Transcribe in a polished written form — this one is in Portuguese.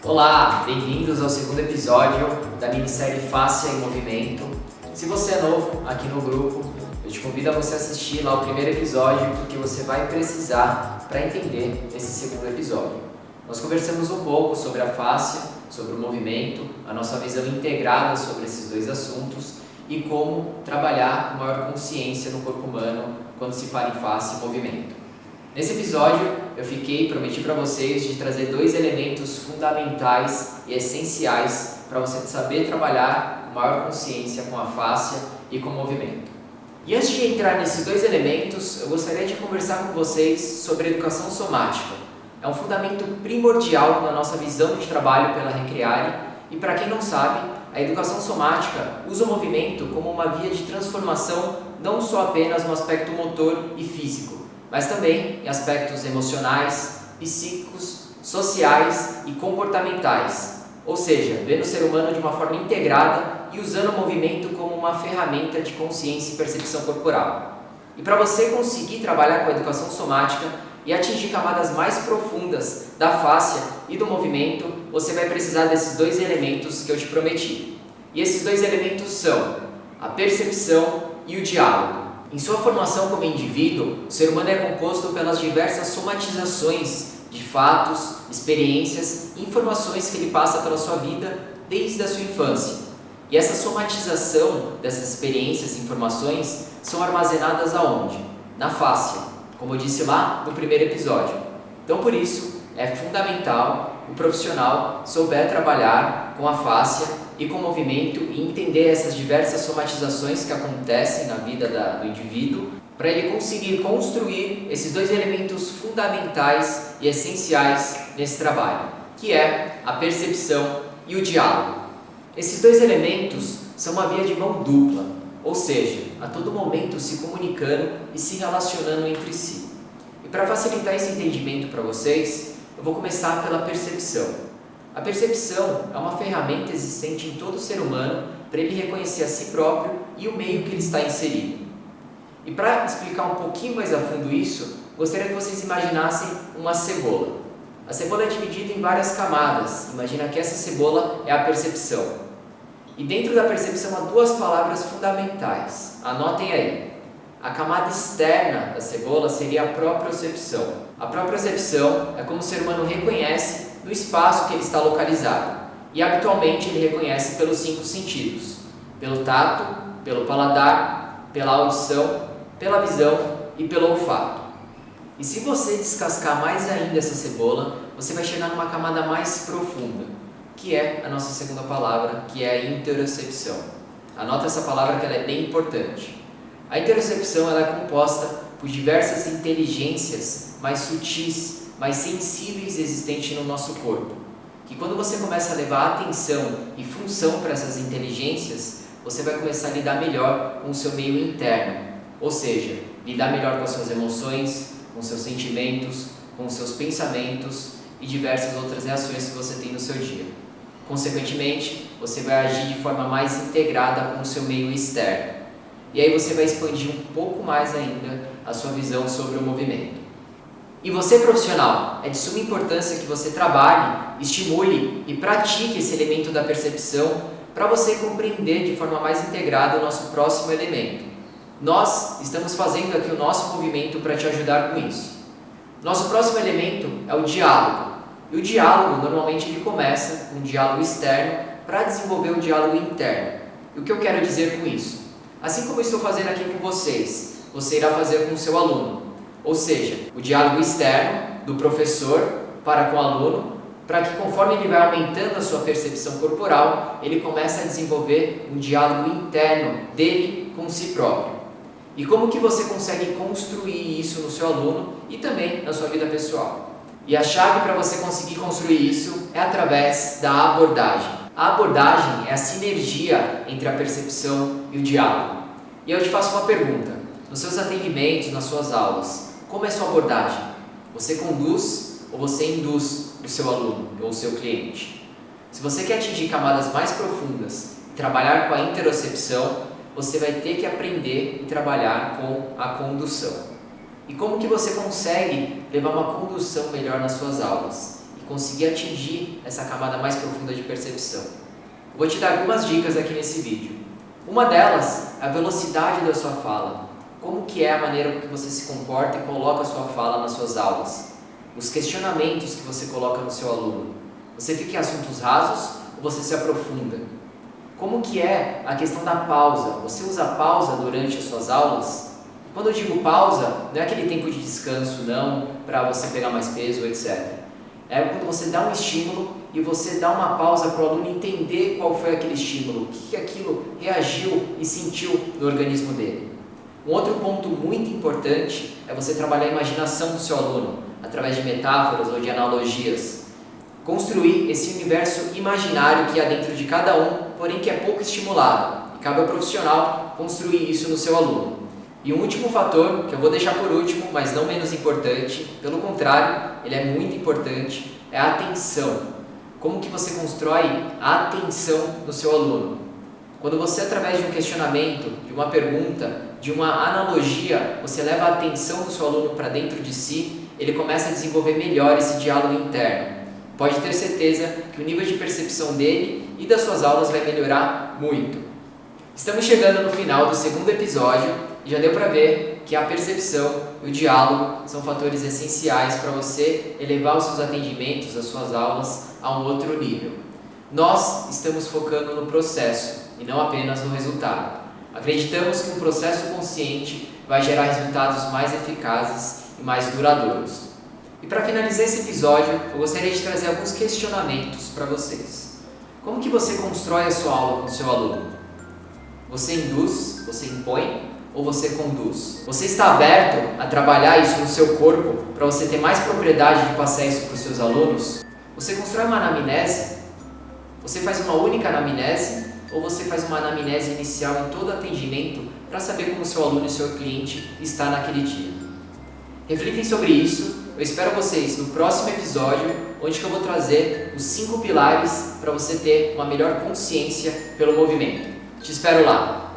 Olá, bem-vindos ao segundo episódio da minissérie Fáscia em Movimento. Se você é novo aqui no grupo, eu te convido a você assistir lá o primeiro episódio, porque você vai precisar para entender esse segundo episódio. Nós conversamos um pouco sobre a fáscia, sobre o movimento, a nossa visão integrada sobre esses dois assuntos e como trabalhar com maior consciência no corpo humano quando se fala em face e movimento. Nesse episódio, prometi para vocês de trazer dois elementos fundamentais e essenciais para você saber trabalhar com maior consciência com a fáscia e com o movimento. E antes de entrar nesses dois elementos, eu gostaria de conversar com vocês sobre a educação somática. É um fundamento primordial na nossa visão de trabalho pela Recreare e, para quem não sabe, a educação somática usa o movimento como uma via de transformação não só apenas no aspecto motor e físico, mas também em aspectos emocionais, psíquicos, sociais e comportamentais, ou seja, vendo o ser humano de uma forma integrada e usando o movimento como uma ferramenta de consciência e percepção corporal. E para você conseguir trabalhar com a educação somática e atingir camadas mais profundas da fáscia e do movimento, você vai precisar desses dois elementos que eu te prometi. E esses dois elementos são a percepção e o diálogo. Em sua formação como indivíduo, o ser humano é composto pelas diversas somatizações de fatos, experiências e informações que ele passa pela sua vida desde a sua infância. E essa somatização dessas experiências e informações são armazenadas aonde? Na fáscia, como eu disse lá no primeiro episódio. Então, por isso, é fundamental o profissional souber trabalhar com a fáscia e com o movimento e entender essas diversas somatizações que acontecem na vida do indivíduo, para ele conseguir construir esses dois elementos fundamentais e essenciais nesse trabalho, que é a percepção e o diálogo. Esses dois elementos são uma via de mão dupla, ou seja, a todo momento se comunicando e se relacionando entre si. E para facilitar esse entendimento para vocês, eu vou começar pela percepção. A percepção é uma ferramenta existente em todo ser humano para ele reconhecer a si próprio e o meio que ele está inserido. E para explicar um pouquinho mais a fundo isso, gostaria que vocês imaginassem uma cebola. A cebola é dividida em várias camadas. Imagina que essa cebola é a percepção. E dentro da percepção há duas palavras fundamentais. Anotem aí. A camada externa da cebola seria a propriocepção. A propriocepção é como o ser humano reconhece no espaço que ele está localizado. E habitualmente ele reconhece pelos 5 sentidos: pelo tato, pelo paladar, pela audição, pela visão e pelo olfato. E se você descascar mais ainda essa cebola, você vai chegar numa camada mais profunda, que é a nossa segunda palavra, que é a interocepção. Anota essa palavra que ela é bem importante. A interocepção ela é composta por diversas inteligências mais sutis, mais sensíveis existentes no nosso corpo. Que quando você começa a levar atenção e função para essas inteligências, você vai começar a lidar melhor com o seu meio interno. Ou seja, lidar melhor com as suas emoções, com seus sentimentos, com os seus pensamentos e diversas outras reações que você tem no seu dia. Consequentemente, você vai agir de forma mais integrada com o seu meio externo. E aí você vai expandir um pouco mais ainda a sua visão sobre o movimento. E você, profissional, é de suma importância que você trabalhe, estimule e pratique esse elemento da percepção para você compreender de forma mais integrada o nosso próximo elemento. Nós estamos fazendo aqui o nosso movimento para te ajudar com isso. Nosso próximo elemento é o diálogo. E o diálogo, normalmente, ele começa com um diálogo externo para desenvolver o diálogo interno. E o que eu quero dizer com isso? Assim como eu estou fazendo aqui com vocês, você irá fazer com o seu aluno. Ou seja, o diálogo externo do professor para com o aluno, para que conforme ele vai aumentando a sua percepção corporal, ele começa a desenvolver um diálogo interno dele com si próprio. E como que você consegue construir isso no seu aluno e também na sua vida pessoal? E a chave para você conseguir construir isso é através da abordagem. A abordagem é a sinergia entre a percepção e o diálogo. E eu te faço uma pergunta. Nos seus atendimentos, nas suas aulas, como é a sua abordagem? Você conduz ou você induz o seu aluno ou o seu cliente? Se você quer atingir camadas mais profundas e trabalhar com a interocepção, você vai ter que aprender e trabalhar com a condução. E como que você consegue levar uma condução melhor nas suas aulas e conseguir atingir essa camada mais profunda de percepção. Eu vou te dar algumas dicas aqui nesse vídeo. Uma delas é a velocidade da sua fala. Como que é a maneira com que você se comporta e coloca a sua fala nas suas aulas. Os questionamentos que você coloca no seu aluno. Você fica em assuntos rasos ou você se aprofunda? Como que é a questão da pausa? Você usa pausa durante as suas aulas? Quando eu digo pausa, não é aquele tempo de descanso, não, para você pegar mais peso, etc. É quando você dá um estímulo e você dá uma pausa para o aluno entender qual foi aquele estímulo, o que aquilo reagiu e sentiu no organismo dele. Um outro ponto muito importante é você trabalhar a imaginação do seu aluno, através de metáforas ou de analogias. Construir esse universo imaginário que há dentro de cada um, porém que é pouco estimulado. E cabe ao profissional construir isso no seu aluno. E um último fator, que eu vou deixar por último, mas não menos importante, pelo contrário, ele é muito importante, é a atenção. Como que você constrói a atenção no seu aluno? Quando você, através de um questionamento, de uma pergunta, de uma analogia, você leva a atenção do seu aluno para dentro de si, ele começa a desenvolver melhor esse diálogo interno. Pode ter certeza que o nível de percepção dele e das suas aulas vai melhorar muito. Estamos chegando no final do segundo episódio e já deu para ver que a percepção e o diálogo são fatores essenciais para você elevar os seus atendimentos, as suas aulas a um outro nível. Nós estamos focando no processo e não apenas no resultado. Acreditamos que um processo consciente vai gerar resultados mais eficazes e mais duradouros. E para finalizar esse episódio, eu gostaria de trazer alguns questionamentos para vocês. Como que você constrói a sua aula com o seu aluno? Você induz, você impõe ou você conduz? Você está aberto a trabalhar isso no seu corpo para você ter mais propriedade de passar isso para os seus alunos? Você constrói uma anamnese? Você faz uma única anamnese ou você faz uma anamnese inicial em todo atendimento para saber como o seu aluno e seu cliente está naquele dia? Reflitem sobre isso. Eu espero vocês no próximo episódio, onde eu vou trazer os 5 pilares para você ter uma melhor consciência pelo movimento. Te espero lá!